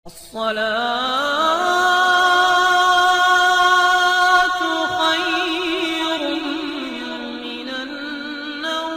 الصلاة خير من النوم۔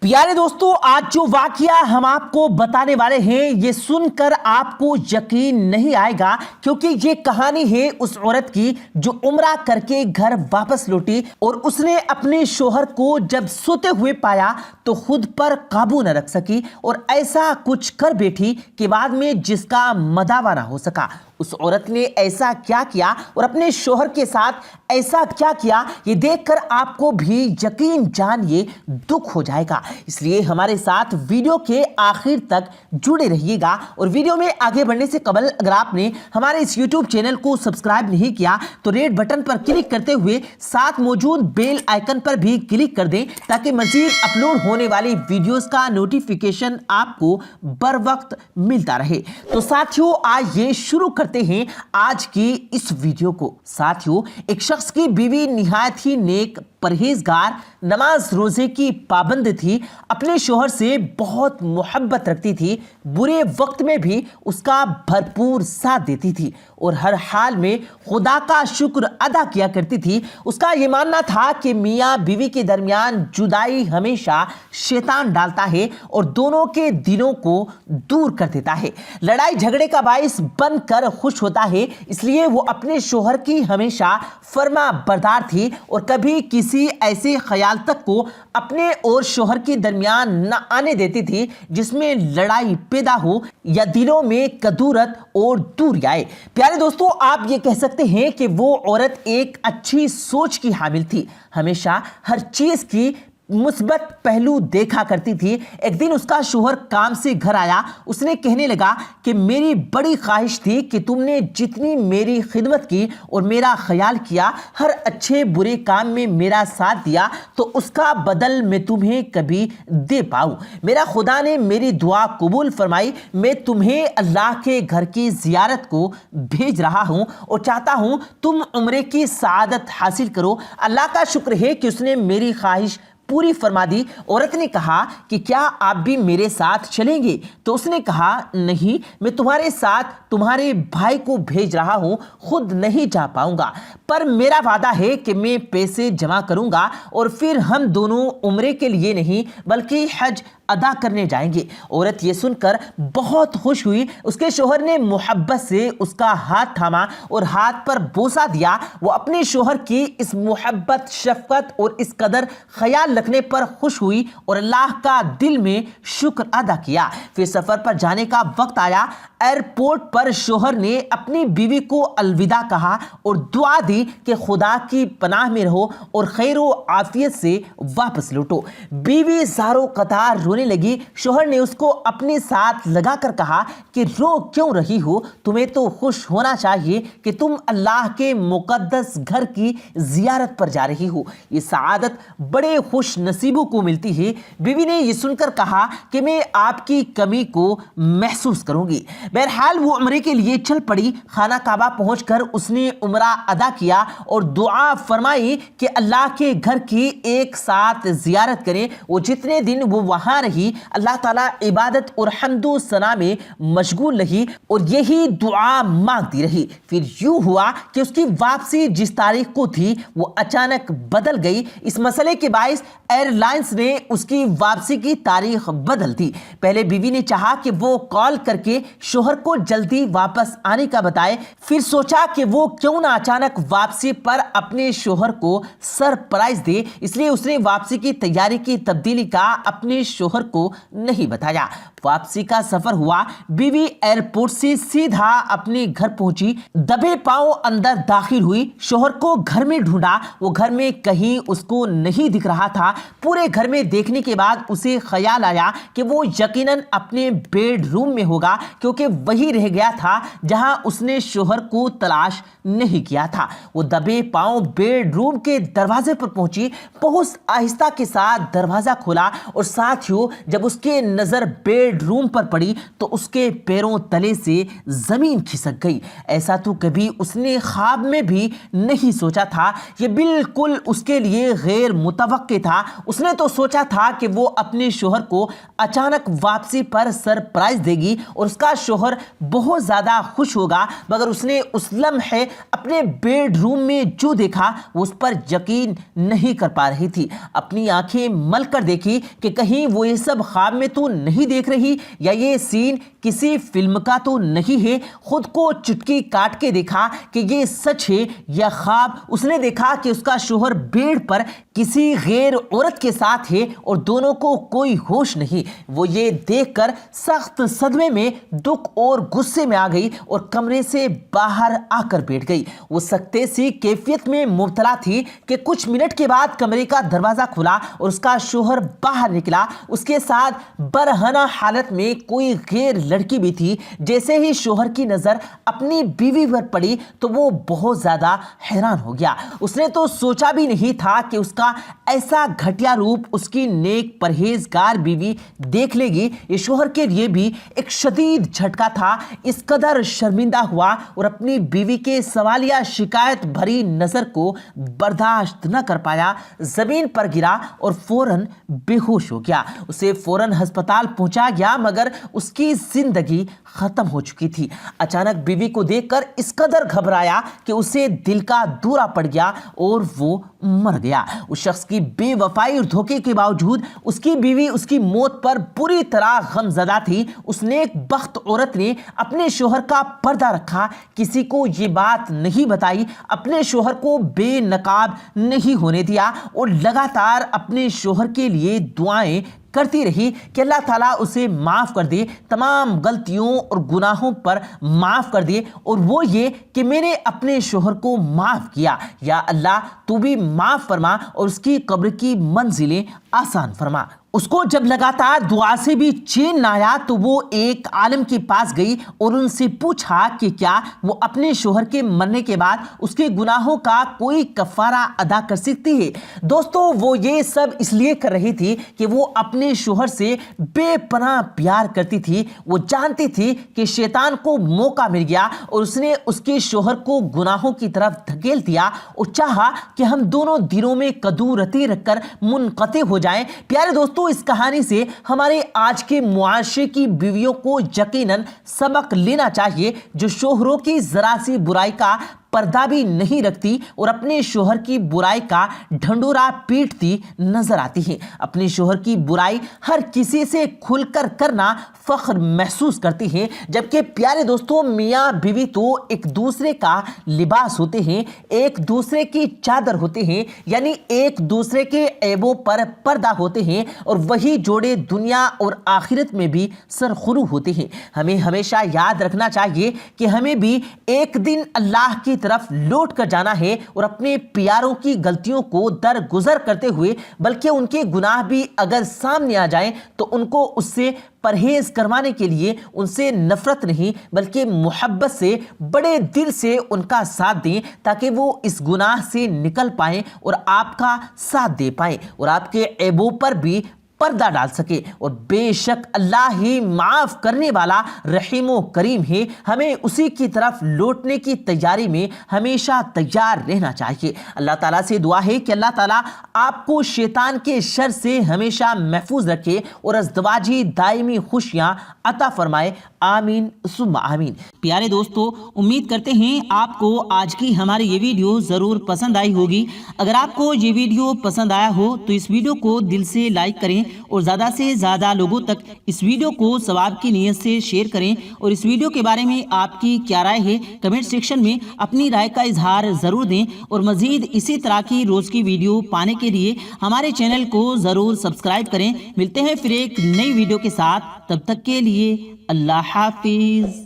پیارے دوستو، آج جو واقعہ ہم آپ کو بتانے والے ہیں یہ سن کر آپ کو یقین نہیں آئے گا، کیونکہ یہ کہانی ہے اس عورت کی جو عمرہ کر کے گھر واپس لوٹی اور اس نے اپنے شوہر کو جب سوتے ہوئے پایا تو خود پر قابو نہ رکھ سکی اور ایسا کچھ کر بیٹھی کہ بعد میں جس کا مداوع نہ ہو سکا۔ اس عورت نے ایسا کیا کیا اور اپنے شوہر کے ساتھ ایسا کیا کیا، یہ دیکھ کر آپ کو بھی یقین جانیے دکھ ہو جائے گا۔ اس لیے ہمارے ساتھ ویڈیو کے آخر تک جڑے رہیے گا، اور ویڈیو میں آگے بڑھنے سے قبل اگر آپ نے ہمارے اس یوٹیوب چینل کو سبسکرائب نہیں کیا تو ریڈ بٹن پر کلک کرتے ہوئے ساتھ موجود بیل آئیکن پر بھی کلک کر دیں تاکہ مزید اپلوڈ ہونے والی ویڈیوز کا نوٹیفیکیشن آپ کو بر وقت ملتا رہے۔ تو ساتھیوں، آئیے شروع کرتے ہیں آج کی اس ویڈیو کو۔ ساتھیوں، ایک شخص کی بیوی نہایت ہی نیک، پرہیزگار، نماز روزے کی پابند تھی، اپنے شوہر سے بہت محبت رکھتی تھی، برے وقت میں بھی اس کا بھرپور ساتھ دیتی تھی اور ہر حال میں خدا کا شکر ادا کیا کرتی تھی۔ اس کا یہ ماننا تھا کہ میاں بیوی کے درمیان جدائی ہمیشہ شیطان ڈالتا ہے اور دونوں کے دلوں کو دور کر دیتا ہے، لڑائی جھگڑے کا باعث بن کر خوش ہوتا ہے۔ اس لیے وہ اپنے شوہر کی ہمیشہ فرما بردار تھی اور کبھی کسی ایسے خیال تک کو اپنے اور شوہر کے درمیان نہ آنے دیتی تھی جس میں لڑائی پیدا ہو یا دلوں میں کدورت اور دوری آئے۔ پیارے دوستو، آپ یہ کہہ سکتے ہیں کہ وہ عورت ایک اچھی سوچ کی حامل تھی، ہمیشہ ہر چیز کی مثبت پہلو دیکھا کرتی تھی۔ ایک دن اس کا شوہر کام سے گھر آیا، اس نے کہنے لگا کہ میری بڑی خواہش تھی کہ تم نے جتنی میری خدمت کی اور میرا خیال کیا، ہر اچھے برے کام میں میرا ساتھ دیا، تو اس کا بدل میں تمہیں کبھی دے پاؤں۔ میرا خدا نے میری دعا قبول فرمائی، میں تمہیں اللہ کے گھر کی زیارت کو بھیج رہا ہوں اور چاہتا ہوں تم عمرے کی سعادت حاصل کرو۔ اللہ کا شکر ہے کہ اس نے میری خواہش پوری فرما دی۔ عورت نے کہا کہ کیا آپ بھی میرے ساتھ چلیں گے؟ تو اس نے کہا نہیں، میں تمہارے ساتھ تمہارے بھائی کو بھیج رہا ہوں، خود نہیں جا پاؤں گا، پر میرا وعدہ ہے کہ میں پیسے جمع کروں گا اور پھر ہم دونوں عمرے کے لیے نہیں بلکہ حج ادا کرنے جائیں گے۔ عورت یہ سن کر بہت خوش ہوئی۔ اس کے شوہر نے محبت سے اس کا ہاتھ تھاما اور ہاتھ پر بوسہ دیا۔ وہ اپنے شوہر کی اس محبت، شفقت اور اس قدر خیال رکھنے پر خوش ہوئی اور اللہ کا دل میں شکر ادا کیا۔ پھر سفر پر جانے کا وقت آیا۔ ایئرپورٹ پر شوہر نے اپنی بیوی کو الوداع کہا اور دعا دی کہ خدا کی پناہ میں رہو اور خیر و عافیت سے واپس لوٹو۔ بیوی زاروں قطار رونے لگی۔ شوہر نے اس کو اپنے ساتھ لگا کر کہا کہ رو کیوں رہی ہو؟ تمہیں تو خوش ہونا چاہیے کہ تم اللہ کے مقدس گھر کی زیارت پر جا رہی ہو، یہ سعادت بڑے خوش نصیبوں کو ملتی ہے۔ بیوی نے یہ سن کر کہا کہ میں آپ کی کمی کو محسوس کروں گی۔ بہرحال وہ عمرے کے لیے چل پڑی۔ خانہ کعبہ پہنچ کر اس نے عمرہ ادا کیا اور دعا فرمائی کہ اللہ کے گھر کی ایک ساتھ زیارت کریں۔ وہ جتنے دن وہ وہاں رہی، اللہ تعالیٰ عبادت اور حمد و ثنا میں مشغول رہی اور یہی دعا مانگتی رہی۔ پھر یوں ہوا کہ اس کی واپسی جس تاریخ کو تھی وہ اچانک بدل گئی۔ اس مسئلے کے باعث ایئر لائنز نے اس کی واپسی کی تاریخ بدل دی۔ پہلے بیوی نے چاہا کہ وہ کال کر کے شوہر کو جلدی واپس آنے کا بتائے، پھر سوچا کہ وہ کیوں نہ اچانک واپسی پر اپنے شوہر کو سرپرائز دے، اس لیے اس نے واپسی کی تیاری کی تبدیلی کا اپنے شوہر کو نہیں بتایا۔ واپسی کا سفر ہوا۔ بیوی ایئرپورٹ سے سیدھا اپنے گھر پہنچی، دبے پاؤں اندر داخل ہوئی، شوہر کو گھر میں ڈھونڈا، وہ گھر میں کہیں اس کو نہیں دکھ رہا تھا۔ پورے گھر میں دیکھنے کے بعد اسے خیال آیا کہ وہ یقیناً اپنے بیڈ روم میں ہوگا، کیونکہ وہی رہ گیا تھا جہاں اس نے شوہر کو تلاش نہیں کیا تھا۔ وہ دبے پاؤں بیڈ روم کے دروازے پر پہنچی، بہت آہستہ کے ساتھ دروازہ کھولا اور ساتھیوں جب اس کے نظر بیڈ بیڈ روم پر پڑی تو اس کے پیروں تلے سے زمین کھسک گئی۔ ایسا تو کبھی اس نے خواب میں بھی نہیں سوچا تھا، یہ بالکل اس کے لیے غیر متوقع تھا۔ اس نے تو سوچا تھا کہ وہ اپنے شوہر کو اچانک واپسی پر سرپرائز دے گی اور اس کا شوہر بہت زیادہ خوش ہوگا، مگر اس نے اس لمحے اپنے بیڈ روم میں جو دیکھا وہ اس پر یقین نہیں کر پا رہی تھی۔ اپنی آنکھیں مل کر دیکھی کہ کہیں وہ یہ سب خواب میں تو نہیں دیکھ رہی، یا یہ سین کسی فلم کا تو نہیں ہے۔ خود کو چٹکی کاٹ کے دیکھا کہ یہ سچ ہے یا خواب۔ اس نے دیکھا کہ اس کا شوہر بیڈ پر کسی غیر عورت کے ساتھ ہے اور دونوں کو کوئی ہوش نہیں۔ وہ یہ دیکھ کر سخت صدمے میں، دکھ اور غصے میں آ گئی اور کمرے سے باہر آ کر بیٹھ گئی۔ وہ سکتے سی کیفیت میں مبتلا تھی کہ کچھ منٹ کے بعد کمرے کا دروازہ کھلا اور اس کا شوہر باہر نکلا۔ اس کے ساتھ برہنہ حالت میں کوئی غیر لڑکی بھی تھی۔ جیسے ہی شوہر کی نظر اپنی بیوی پر پڑی تو وہ بہت زیادہ حیران ہو گیا۔ اس نے تو سوچا بھی نہیں تھا کہ اس کا ایسا گھٹیا روپ اس کی نیک پرہیزگار بیوی دیکھ لے گی۔ یہ شوہر کے لیے بھی ایک شدید جھٹکا تھا۔ اس قدر شرمندہ ہوا اور اپنی بیوی کے سوالیہ شکایت بھری نظر کو برداشت نہ کر پایا، زمین پر گرا اور فوراً بے ہوش ہو گیا۔ اسے فوراً ہسپتال پہنچا گیا، مگر اس کی زندگی ختم ہو چکی تھی۔ اچانک بیوی کو دیکھ کر اس قدر گھبرایا کہ اسے دل کا دورہ پڑ گیا اور وہ مر گیا۔ اس شخص کی بے وفائی اور دھوکے کے باوجود اس کی بیوی اس کی موت پر بری طرح غم زدہ تھی۔ اس نیک بخت عورت نے اپنے شوہر کا پردہ رکھا، کسی کو یہ بات نہیں بتائی، اپنے شوہر کو بے نقاب نہیں ہونے دیا اور لگاتار اپنے شوہر کے لیے دعائیں کرتی رہی کہ اللہ تعالیٰ اسے معاف کر دے، تمام غلطیوں اور گناہوں پر معاف کر دے، اور وہ یہ کہ میں نے اپنے شوہر کو معاف کیا، یا اللہ تو بھی معاف فرما اور اس کی قبر کی منزلیں آسان فرما۔ اس کو جب لگاتار دعا سے بھی چین نہ آیا تو وہ ایک عالم کے پاس گئی اور ان سے پوچھا کہ کیا وہ اپنے شوہر کے مرنے کے بعد اس کے گناہوں کا کوئی کفارہ ادا کر سکتی ہے۔ دوستو وہ یہ سب اس لیے کر رہی تھی کہ وہ اپنے شوہر سے بے پناہ پیار کرتی تھی۔ وہ جانتی تھی کہ شیطان کو موقع مل گیا اور اس نے اس کے شوہر کو گناہوں کی طرف دھکیل دیا اور چاہا کہ ہم دونوں دلوں میں کدورتی رکھ کر منقطع ہو جائیں۔ پیارے دوستو اس کہانی سے ہمارے آج کے معاشرے کی بیویوں کو یقیناً سبق لینا چاہیے، جو شوہروں کی ذرا سی برائی کا پردہ بھی نہیں رکھتی اور اپنے شوہر کی برائی کا ڈھنڈورا پیٹتی نظر آتی ہے۔ اپنے شوہر کی برائی ہر کسی سے کھل کر کرنا فخر محسوس کرتی ہے، جبکہ پیارے دوستوں میاں بیوی تو ایک دوسرے کا لباس ہوتے ہیں، ایک دوسرے کی چادر ہوتے ہیں، یعنی ایک دوسرے کے عیبوں پر پردہ ہوتے ہیں، اور وہی جوڑے دنیا اور آخرت میں بھی سرخرو ہوتے ہیں۔ ہمیں ہمیشہ یاد رکھنا چاہیے کہ ہمیں بھی ایک دن اللہ کی طرف لوٹ کر جانا ہے اور اپنے پیاروں کی غلطیوں کو درگزر کرتے ہوئے، بلکہ ان کے گناہ بھی اگر سامنے آ جائیں تو ان کو اس سے پرہیز کروانے کے لیے ان سے نفرت نہیں بلکہ محبت سے بڑے دل سے ان کا ساتھ دیں، تاکہ وہ اس گناہ سے نکل پائیں اور آپ کا ساتھ دے پائیں اور آپ کے عیبوں پر بھی پردہ ڈال سکے۔ اور بے شک اللہ ہی معاف کرنے والا رحیم و کریم ہے، ہمیں اسی کی طرف لوٹنے کی تیاری میں ہمیشہ تیار رہنا چاہیے۔ اللہ تعالیٰ سے دعا ہے کہ اللہ تعالیٰ آپ کو شیطان کے شر سے ہمیشہ محفوظ رکھے اور ازدواجی دائمی خوشیاں عطا فرمائے، آمین ثم آمین۔ پیارے دوستو امید کرتے ہیں آپ کو آج کی ہماری یہ ویڈیو ضرور پسند آئی ہوگی۔ اگر آپ کو یہ ویڈیو پسند آیا ہو تو اس ویڈیو کو دل سے لائک کریں اور زیادہ سے زیادہ لوگوں تک اس ویڈیو کو ثواب کی نیت سے شیئر کریں، اور اس ویڈیو کے بارے میں آپ کی کیا رائے ہے کمنٹ سیکشن میں اپنی رائے کا اظہار ضرور دیں، اور مزید اسی طرح کی روز کی ویڈیو پانے کے لیے ہمارے چینل کو ضرور سبسکرائب کریں۔ ملتے ہیں پھر ایک نئی ویڈیو کے ساتھ، تب تک کے لیے اللہ حافظ۔